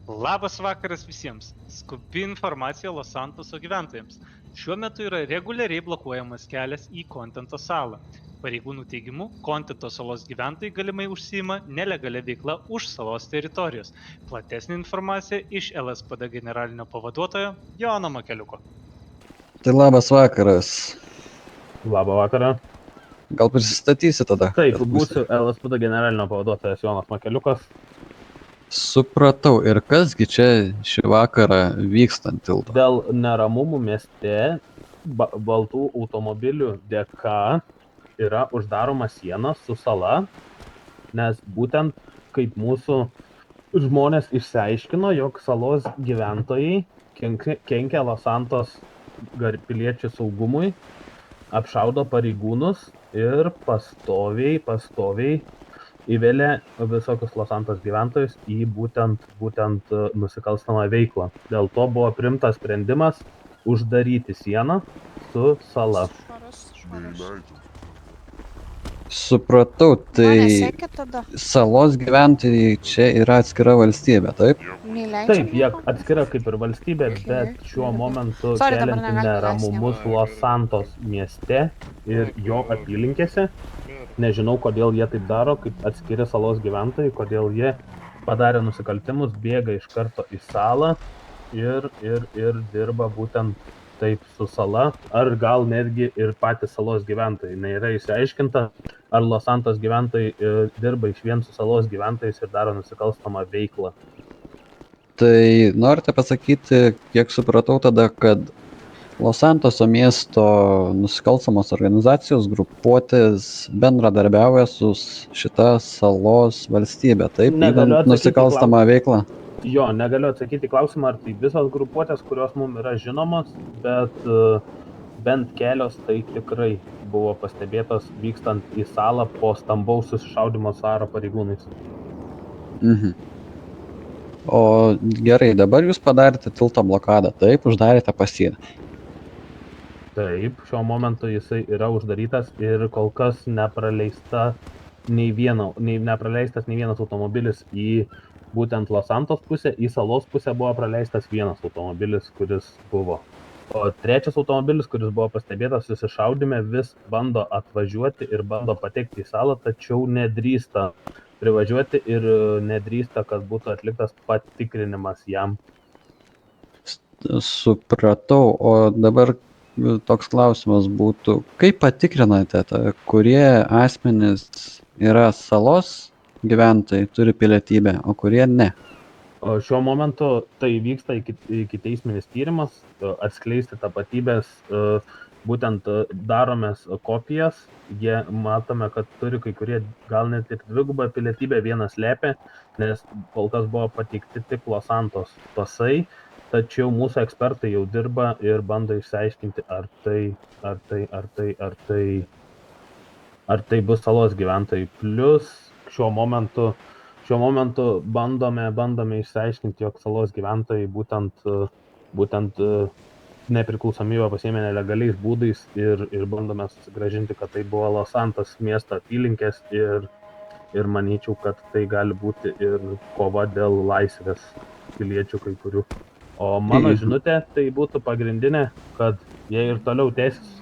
Labas vakaras visiems. Skubi informacija Los Santoso gyventojams. Šiuo metu yra reguliariai blokuojamas kelias į Kontento salą. Pareigūnų teigimu, Kontento salos gyventojai galimai užsiima nelegalia veikla už salos teritorijos. Platesnė informacija iš LSPD generalinio pavaduotojo Jono Makeliuko. Tai labas vakaras. Labą vakarą. Gal prisistatysi tada? Taip, būsiu LSPD generalinio pavaduotojas Jonas Makeliukas. Supratau. Ir kasgi čia šį vakarą vyksta ant tilto? Dėl neramumų mieste baltų automobilių dėka yra uždaroma siena su sala, nes būtent kaip mūsų žmonės išsiaiškino, jog salos gyventojai kenkia Los Santos piliečių saugumui, apšaudo pareigūnus ir pastoviai įvelia visokius Los Santos gyventojus į būtent nusikalstamą veiklą. Dėl to buvo priimtas sprendimas uždaryti sieną su sala. Supratau, tai salos gyventojai čia yra atskira valstybė, taip? Taip, jie atskira kaip ir valstybė, bet šiuo momentu kelianti neramumus Los Santos mieste ir jo apylinkėse. Nežinau, kodėl jie taip daro, kaip atskiri salos gyventojai, kodėl jie padarė nusikaltimus, bėga iš karto į salą ir dirba būtent taip su sala, ar gal netgi ir patys salos gyventojai. Nėra išsiaiškinta, ar Los Santos gyventojai dirba išvien su salos gyventojais ir daro nusikalstamą veiklą. Tai norite pasakyti, kiek supratau tada, kad Los Santoso miesto nusikalstamos organizacijos grupuotės bendradarbiauja su šita salos valstybė, taip? Vykdant nusikalstamą veiklą? Jo, negaliu atsakyti klausimą, ar tai visos grupuotės, kurios mums yra žinomos, bet bent kelios tai tikrai buvo pastebėtos vykstant į salą po stambaus susišaudymo su aro pareigūnais. O gerai, dabar jūs padarėte tilto blokadą, taip, uždarėte pasienį. Taip, šiuo momentu jisai yra uždarytas ir kol kas nepraleistas nei vienas automobilis į būtent Los Santos pusę, į salos pusę buvo praleistas vienas automobilis, kuris buvo. O trečias automobilis, kuris buvo pastebėtas susišaudyme, vis bando atvažiuoti ir bando patekti į salą, tačiau nedrįsta privažiuoti ir nedrįsta, kad būtų atliktas patikrinimas jam. Supratau, o dabar toks klausimas būtų, kaip patikrinate, kurie asmenys yra salos gyventojai, turi pilietybę, o kurie ne? O šiuo momentu tai vyksta ikiteisminis tyrimas, atskleisti tapatybės, būtent daromės kopijas, jie matome, kad turi kai kurie gal net ir dvigubą pilietybę, vienas slepia, nes kol kas buvo pateikti tik Los Santos pasai, tačiau mūsų ekspertai jau dirba ir bando išsiaiškinti, ar tai bus salos gyventojai. Plius šiuo momentu bandome išsiaiškinti, jog salos gyventojai būtent nepriklausomybę pasiėmė nelegaliais būdais ir bandome susigrąžinti, kad tai buvo Los Santos miesto apylinkės ir manyčiau, kad tai gali būti ir kova dėl laisvės piliečių kai kurių. O mano žinutė tai būtų pagrindinė, kad jei ir toliau tęsis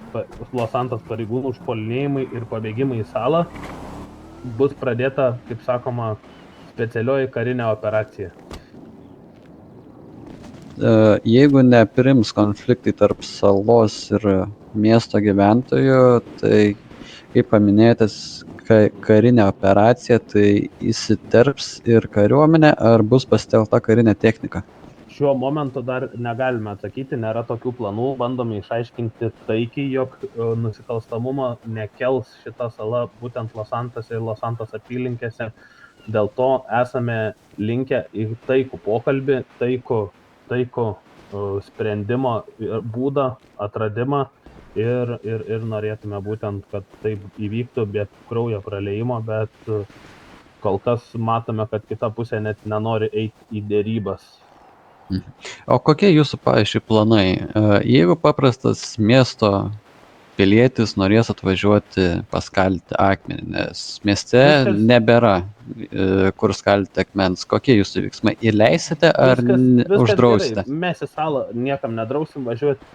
Los Santos pareigūnų užpuolinėjimai ir pabėgimai į salą, bus pradėta, kaip sakoma, specialioji karinė operacija. Jeigu neprims konfliktai tarp salos ir miesto gyventojų, tai, kaip paminėtas, karinė operacija, tai įsiterps ir kariuomenė, ar bus pasitelkta karinė technika? Šiuo momentu dar negalime atsakyti, nėra tokių planų, bandome išaiškinti taikiai, jog nusikalstamumą nekels šita sala būtent Los Santos ir Los Santos apylinkėse. Dėl to esame linkę į taikų pokalbį, taikų sprendimo būdą, atradimą ir norėtume būtent, kad taip įvyktų be kraujo praliejimo, bet kol kas matome, kad kita pusė net nenori eiti į dėrybas. O kokie jūsų, pavyzdžiui, planai? Jeigu paprastas miesto pilietis norės atvažiuoti paskalti akmenį, nes mieste Viskas- nebėra kur skalti akmens. Kokie jūsų veiksmai? Įleisite ar Viskas uždrausite? gerai. Mes į salą niekam nedrausim važiuoti,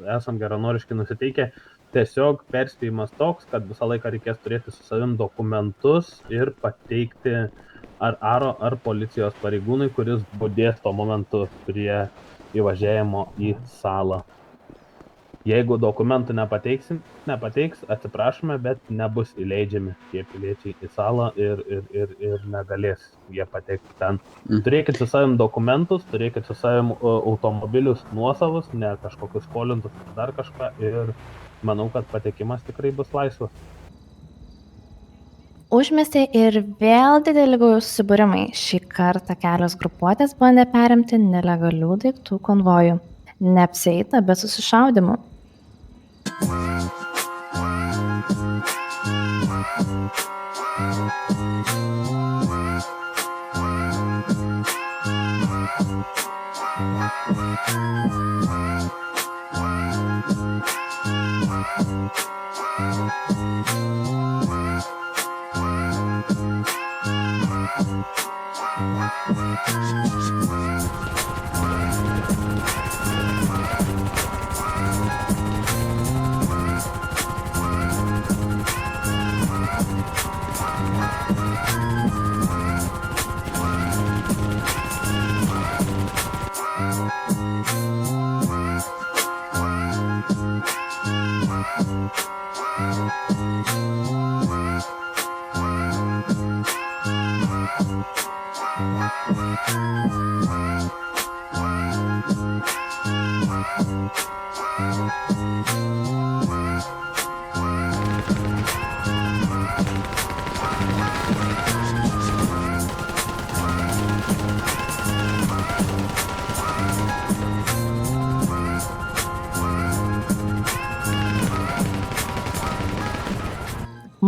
esam geranoriškai nusiteikę. Tiesiog perspėjimas toks, kad visą laiką reikės turėti su savim dokumentus ir pateikti ar aro, ar policijos pareigūnui, kuris budės tuo momentu prie įvažiavimo į salą. Jeigu dokumentų nepateiks, atsiprašome, bet nebus įleidžiami tie piliečiai į salą ir negalės jie patekti ten. Turėkit su savim dokumentus, turėkit su savim automobilius nuosavus, ne kažkokius skolintus ar dar kažką ir manau, kad patekimas tikrai bus laisvas. Užmiestį ir vėl dideli gaujų susibūrimai. Šį kartą kelios grupuotės bandė perimti nelegalių daiktų konvojų. Neapsieita be susišaudimų.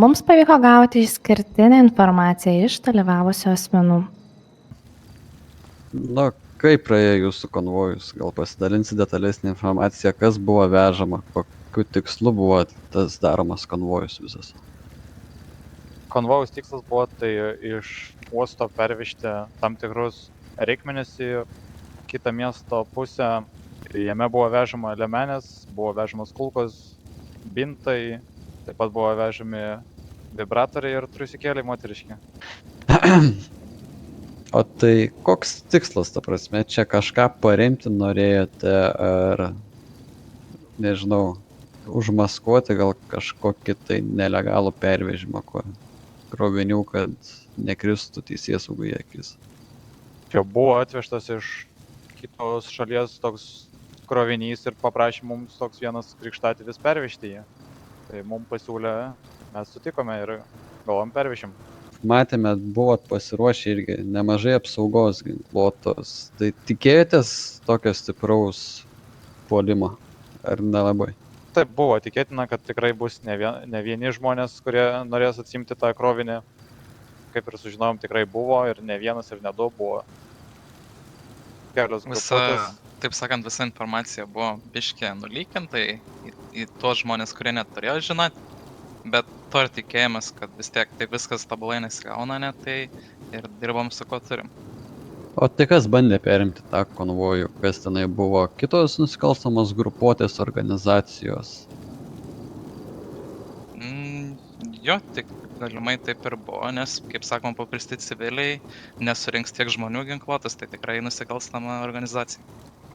Mums pavyko gauti išskirtinę informaciją iš dalyvavusių asmenų. Na, kaip praėjo jūsų konvojus? Gal pasidalinsi detalesnį informaciją, kas buvo vežama, kokiu tikslu buvo tas daromas konvojus visas? Konvojaus tikslas buvo tai iš uosto pervežti tam tikrus reikmenis į kitą miesto pusę. Jame buvo vežama liemenės, buvo vežamas kulkos, bintai, taip pat buvo vežami vibratoriai ir trusikėliai moteriški. O tai koks tikslas, ta prasme, čia kažką paremti norėjote ar, nežinau, užmaskuoti gal kažkokį tai nelegalų pervežimą krovinių, kad nekristų teisėsaugai į akis? Čia buvo atvežtas iš kitos šalies toks krovinys ir paprašė mums toks vienas krikštatėvis pervežti jį. Tai mums pasiūlė, mes sutikome ir galvom pervešim. Matėme, buvot pasiruošę irgi nemažai apsaugos ginkluotos. Tai tikėjotės tokio stipraus puolimo, ar nelabai? Taip buvo, tikėtina, kad tikrai bus ne vieni žmonės, kurie norės atsimti tą krovinį. Kaip ir sužinojom, tikrai buvo ir ne vienas ir ne du buvo. Kelios grupuotės. Taip sakant, visa informacija buvo biškė nulykinta į tuos žmonės, kurie net turėjo žinoti, bet to ir tikėjomės, kad vis tiek taip viskas tobulai nesigauna, ne, tai ir dirbam su ko turim. O tai kas bandė perimti tą konvojų? Kas tenai buvo? Kitos nusikalstamos grupuotės organizacijos? Jo, tik galimai taip ir buvo, nes, kaip sakoma, paprasti civiliai nesurinks tiek žmonių ginkluotas, tai tikrai nusikalstama organizacija.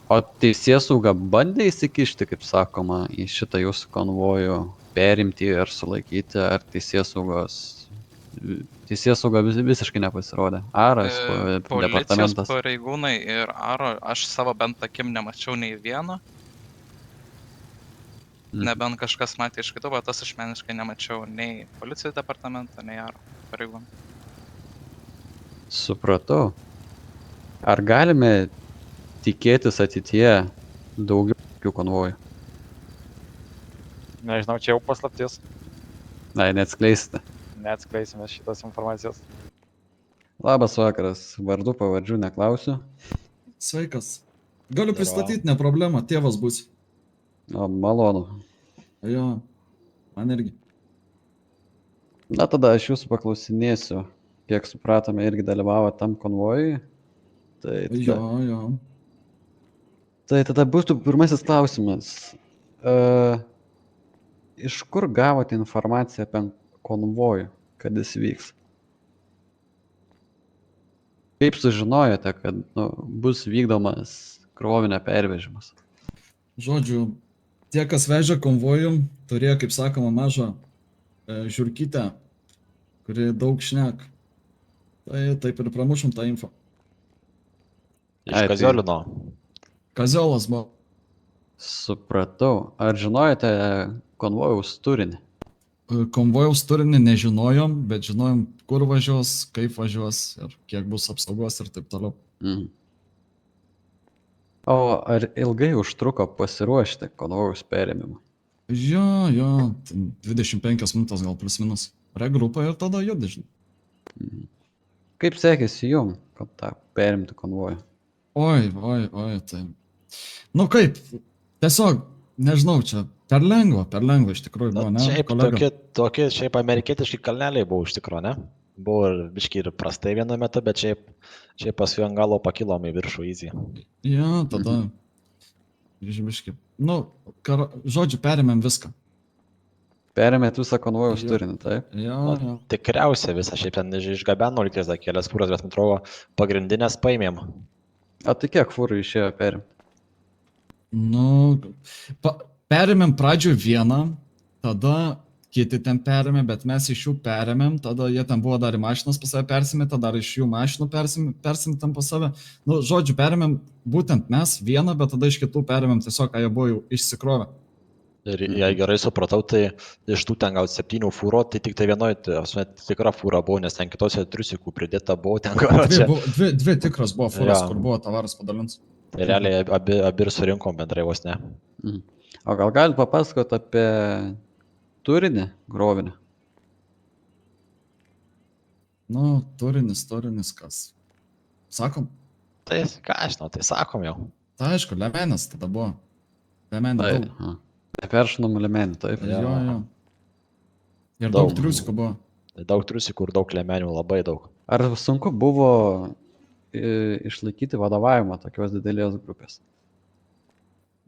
O teisėsauga bandė įsikišti, kaip sakoma, į šitą jūsų konvojų, perimti ir sulaikyti, ar teisėsauga visiškai nepasirodė? Aras, departamentas? Policijos pareigūnai ir Aro, aš savo bent akim nemačiau nei vieno. Nebent kažkas matė iš kitų, bet aš asmeniškai nemačiau nei policijos departamento, nei Aro pareigūnų. Supratau. Ar galime tikėtis ateityje daugiau tokių konvojų? Nežinau, čia jau paslaptis. Na, neatskleisite. Neatskleisime šitos informacijos. Labas vakaras. Vardų pavardžių neklausiu. Sveikas. Galiu pristatyti, ne problema, tėvas bus. O, malonu. Jo, man irgi. Na tada aš jūsų paklausinėsiu, kiek supratome, irgi dalyvavo tam konvojui. Jo, jo. Tai tada būtų pirmasis klausimas. Iš kur gavote informaciją apie konvojų, kad jis vyks? Kaip sužinojote, kad bus vykdomas krovinio pervežimas? Žodžiu, tie, kas vežė konvojų, turėjo, kaip sakoma, mažą žiurkytę, kuri daug šnek. Tai taip ir pramušom tą info. Ai, Iš tai- Kaziolino. Kaziolas buvo. Supratau. Ar žinojote konvojaus turinį? Konvojaus turinį nežinojom, bet žinojom, kur važiuos, kaip važiuos ir kiek bus apsaugos ir taip toliau. Mhm. O ar ilgai užtruko pasiruošti konvojaus perėmimui? Jo, ten 25 minutės gal plus minus. Regrupa ir tada judi, žinai. Mhm. Kaip sekėsi jum, kad tą perimti konvojų? Oi, tai. Nu kaip, tiesiog, nežinau, čia per lengva iš tikrųjų buvo, ne? Šiaip kolega? tokie šiaip amerikietiški kalneliai buvo iš tikrųjų, ne? Buvo ir biški ir prastai vienu metu, bet šiaip paskui ant galo pakilom į viršų easy. Jo, tada. Žybiškai. Nu, žodžiu, perėmėm viską. Perėmėt visą konvojaus Jo. turinį, taip? Jo. Tikriausiai visą šiaip ten išgabeno liktais dar kelias fūras, bet man atrodo pagrindinės paėmėm. O tai kiek fūrų išėjo perimti? Nu, perėmėm pradžioje vieną, tada kiti ten perėmė, bet mes iš jų perėmėm, tada jie ten buvo dar į mašinas pas save persimetę, dar iš jų mašinų persimetėm pas save. Nu, žodžiu, perėmėm būtent mes vieną, bet tada iš kitų perėmėm tiesiog, ką jie buvo jau išsikrovę. Ir jei gerai supratau, tai iš tų ten gal 7 fūro, tai tik tai vienoje tikra fūra buvo, nes ten kitose triusikų pridėta buvo ten čia. Dvi tikros buvo fūras, Jo. kur buvo tavaras padalins. Tai realiai abi ir surinkom bendrai vos ne. Mhm. O gal galite papasakoti apie turinį krovinį? Nu, turinis, kas. Sakom, Tai ką aš žinau, tai sakom jau. tai aišku, lemenės tada buvo. Lemenė Tai, daug. neperšinamų limenį, taip? Jo. Ir Daug. daug triusikų buvo. Tai daug triusikų ir daug lemenių, labai daug. Ar sunku buvo išlaikyti vadovavimą tokios didelės grupės?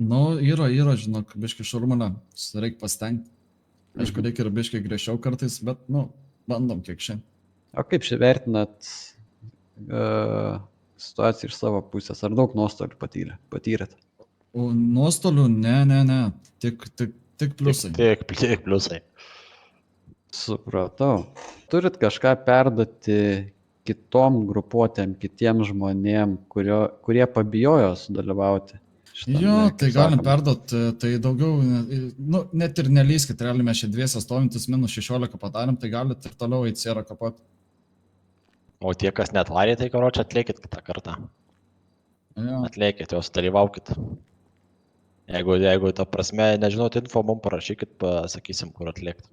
Nu, yra, žinok, biški šurmulė, reikia pasitengti. Aišku, reikia ir biški griežčiau kartais, bet, nu, bandom kiek šiandien. O kaip šį vertinat situaciją iš savo pusės? Ar daug nuostolių patyrėt? O nuostolių, ne, tik pliusai. Tik pliusai. Supratau. Turit kažką perduoti kitom grupuotėm, kitiem žmonėm, kurie pabijojo sudalyvauti? Jo, tai galim perduoti, tai daugiau, nu, net ir nelyskit, realiai mes čia dviese stovintis minus 16 padarėm, tai galit ir toliau į sierą kapot. O tie, kas net varė, tai karočią atliekit kitą kartą. Jo. Atliekit, jos dalyvaukit. Jeigu ta prasme, nežinot info, mums parašykit, pasakysim, kur atliekti.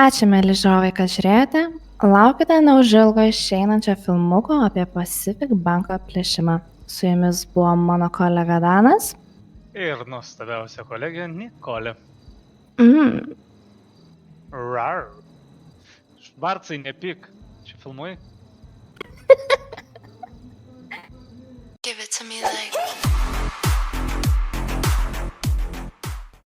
Ačiū, mėly žiūrovai, kad žiūrėjote. Laukite neužilgo išeinančio filmuko apie Pacific banko plėšimą. Su jumis buvo mano kolega Danas. Ir nuostabiausia kolegė Nikolė. Rar. Švarcai, nepyk. Čia filmuoji? Give it to me like